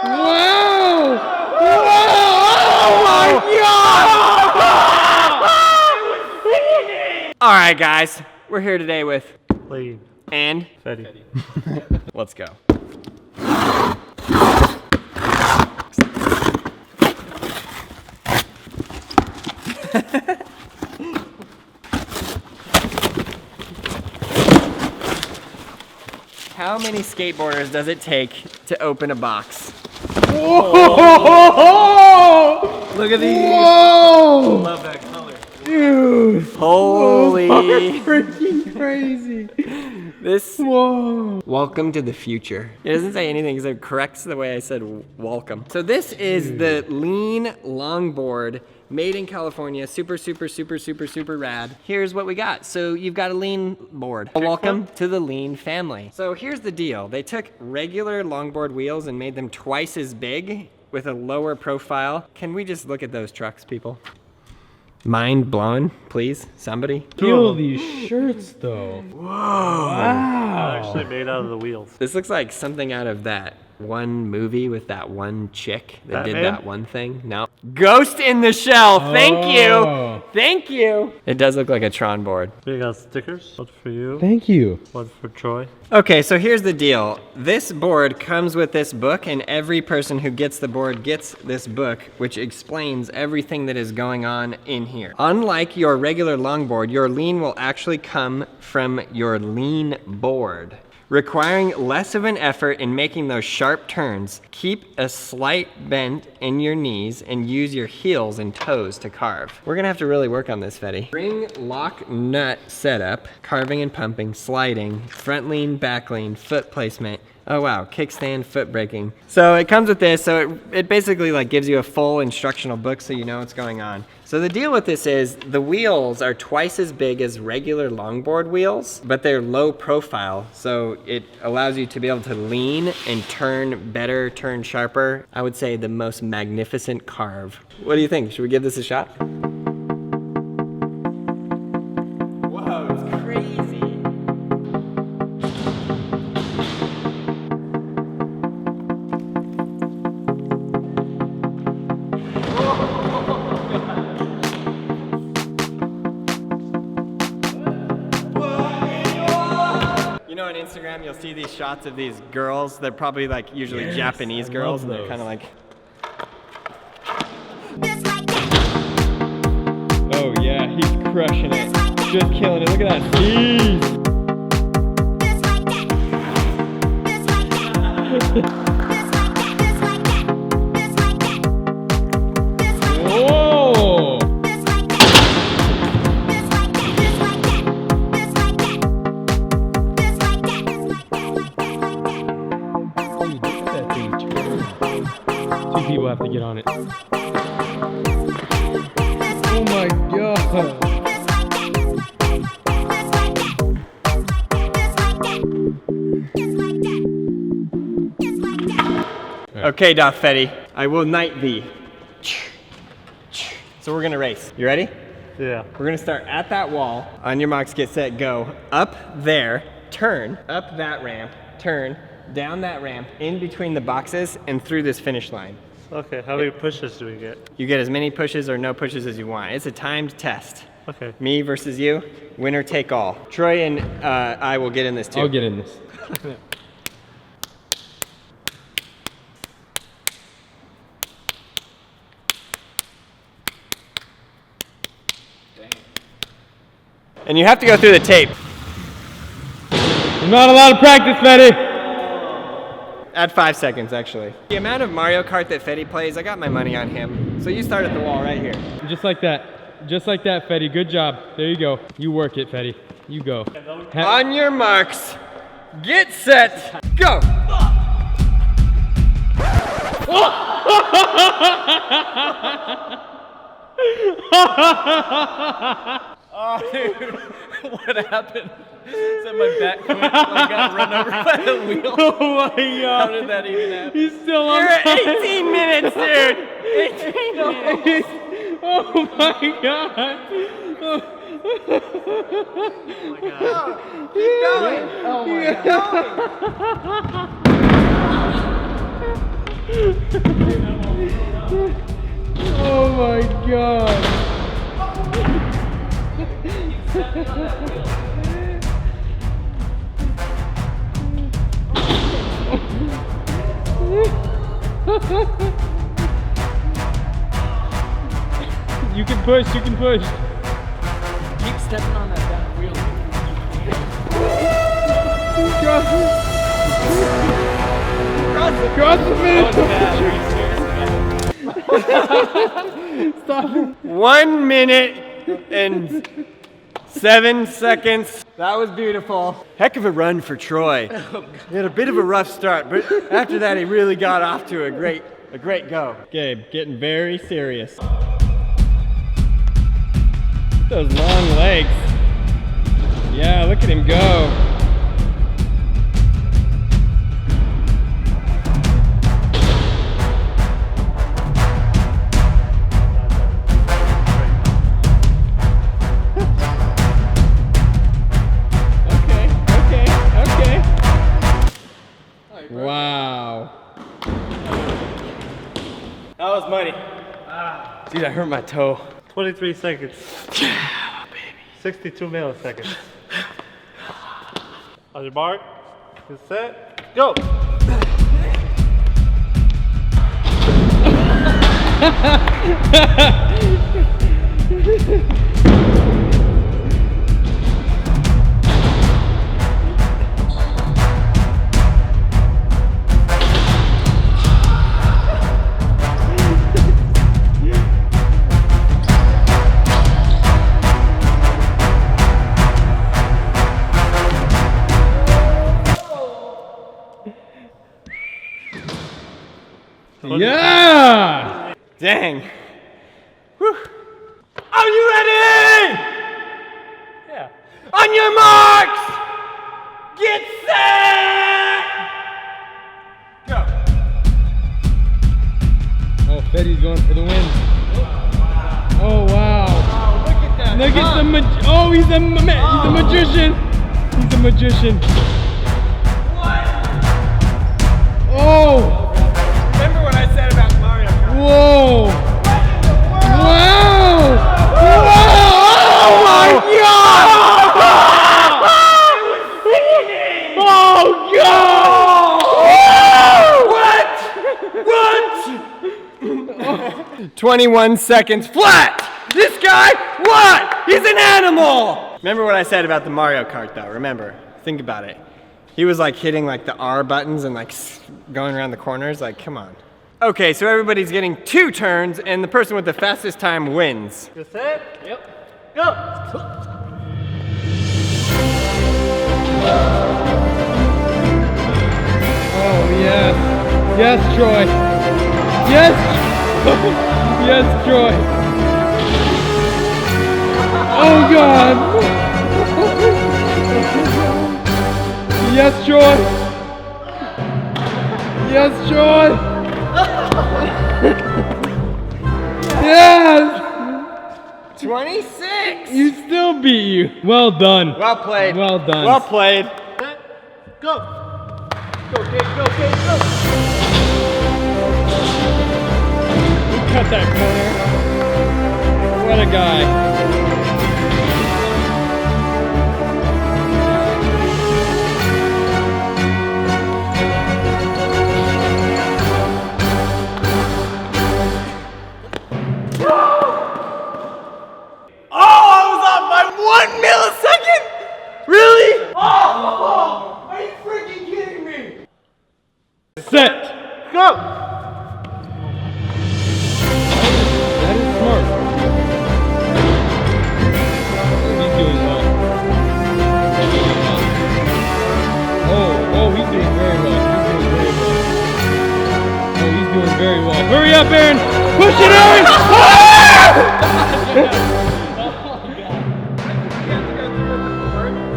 Whoa! Oh my God! All right, guys, we're here today with Lee and Fetty. Let's go. How many skateboarders does it take to open a box? Whoa! Look at these. Whoa! Love that color. Dude! Holy! Freaking crazy. This. Whoa. Welcome to the future. It doesn't say anything because it corrects the way I said welcome. So this is the Lean Longboard, made in California. Super, super, super, super, super rad. Here's what we got. So you've got a Lean board. Welcome to the Lean family. So here's the deal. They took regular longboard wheels and made them twice as big with a lower profile. Can we just look at those trucks, people? Mind blown, please, somebody. Feel these shirts though. Whoa. Wow. Actually made out of the wheels. This looks like something out of that one movie with that one chick that did that one thing. No. Ghost in the Shell. Thank you. Thank you. It does look like a Tron board. We got stickers. One for you. Thank you. One for Troy. Okay, so here's the deal. This board comes with this book, and every person who gets the board gets this book, which explains everything that is going on in here. Unlike your regular longboard, your lean will actually come from your lean board, requiring less of an effort in making those sharp turns. Keep a slight bend in your knees and use your heels and toes to carve. We're gonna have to really work on this, Fetty. Ring lock nut setup, carving and pumping, sliding, front lean, back lean, foot placement. Oh wow, kickstand, foot braking. So it comes with this, so it basically like gives you a full instructional book so you know what's going on. So the deal with this is the wheels are twice as big as regular longboard wheels, but they're low profile, so it allows you to be able to lean and turn better, turn sharper. I would say the most magnificent carve. What do you think? Should we give this a shot? Whoa, it's crazy. On Instagram, you'll see these shots of these girls. They're probably like usually Japanese girls, and they're kind of like. Oh yeah, he's crushing it. Just killing it. Look at that. Jeez. Whoa. Two people have to get on it. Oh my God. Okay, Doth Fetty, I will knight thee. So we're gonna race. You ready? Yeah. We're gonna start at that wall. On your marks, get set, go. Up there, turn, up that ramp, turn, down that ramp, in between the boxes, and through this finish line. Okay, how many pushes do we get? You get as many pushes or no pushes as you want. It's a timed test. Okay. Me versus you, winner take all. Troy and I will get in this too. I'll get in this. And you have to go through the tape. Not a lot of practice, Fetty. Add 5 seconds, actually. The amount of Mario Kart that Fetty plays, I got my money on him. So you start at the wall right here. Just like that. Just like that, Fetty. Good job. There you go. You work it, Fetty. You go. On your marks, get set, go! Oh, dude, what happened? Said my back foot got run over by the wheel. Oh my God. How did that even happen? He's still on. You're at 18 minutes, dude! 18 minutes! Oh my God. Oh my God. Keep going! Oh my God! Oh my god. You can push, you can push. Keep stepping on that back wheel. Cross the finish. Stop. 1 minute and 7 seconds. That was beautiful. Heck of a run for Troy. He had a bit of a rough start, but after that he really got off to a great go. Gabe, getting very serious. Those long legs. Yeah, look at him go. Okay. Wow. That was money. Dude, I hurt my toe. 23 seconds. Yeah, baby. 62 milliseconds. On your mark, get set, go! Yeah! Dang. Whew. Are you ready? Yeah. On your marks! Get set! Go. Oh, Fetty's going for the win. Oh, wow. Look at that. Look at the he's a magician. He's a magician. What? Oh! Remember what I said about Mario Kart? Whoa! Wow! Oh my god! Oh god! What? 21 seconds flat! This guy, what? He's an animal! Remember what I said about the Mario Kart though, remember. Think about it. He was like hitting like the R buttons and like going around the corners, like come on. Okay, so everybody's getting 2 turns and the person with the fastest time wins. Get set, Yep. go! Oh yes. Yes, Troy. Yes! Yes, Troy. Oh god! Yes, Troy! Yes, Troy! Yes! 26! You still beat you. Well done. Well played. Well done. Well played. Set, go! Go, Gabe, go, Gabe, go! You cut that corner. What a guy. Set. Go! That is smart. He's doing well. Oh, he's doing very well. He's doing very well. Hurry up, Aaron! Push it, Aaron!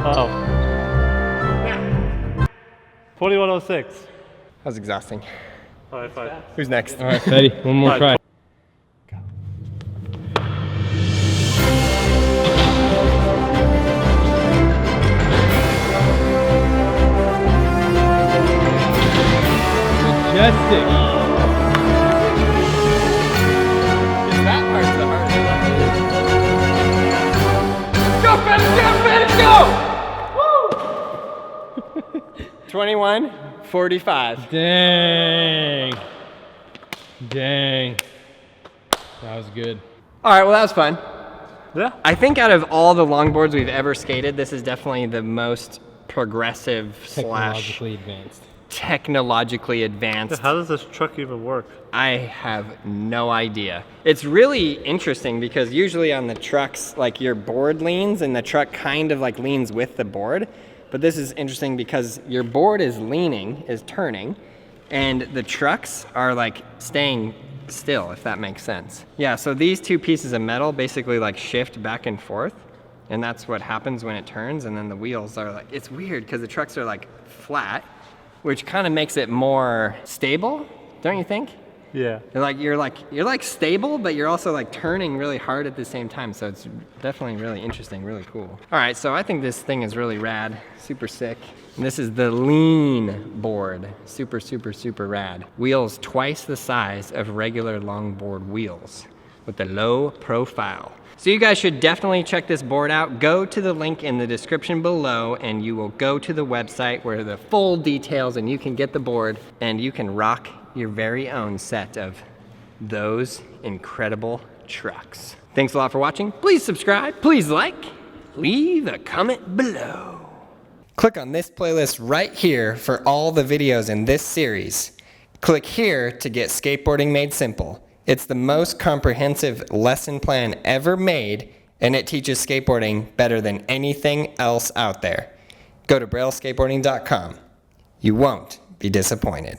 Uh-oh. 4106. That was exhausting. All right, fine. Who's next? All right, Fetty, one more try. Majestic. 21:45. Dang. Dang. That was good. All right, well, that was fun. Yeah. I think out of all the longboards we've ever skated, this is definitely the most progressive / Technologically advanced. technologically advanced. How does this truck even work? I have no idea. It's really interesting because usually on the trucks, like your board leans and the truck kind of like leans with the board. But this is interesting because your board is leaning, is turning, and the trucks are like staying still, if that makes sense. Yeah, so these two pieces of metal basically like shift back and forth, and that's what happens when it turns, and then the wheels are like, it's weird because the trucks are like flat, which kind of makes it more stable, don't you think? Yeah. You're like stable, but you're also like turning really hard at the same time. So it's definitely really interesting, really cool. All right, so I think this thing is really rad, super sick. And this is the lean board, super, super, super rad. Wheels twice the size of regular longboard wheels with the low profile. So you guys should definitely check this board out. Go to the link in the description below and you will go to the website where the full details and you can get the board and you can rock your very own set of those incredible trucks. Thanks a lot for watching. Please subscribe, please like, leave a comment below. Click on this playlist right here for all the videos in this series. Click here to get skateboarding made simple. It's the most comprehensive lesson plan ever made, and it teaches skateboarding better than anything else out there. Go to brailleskateboarding.com. You won't be disappointed.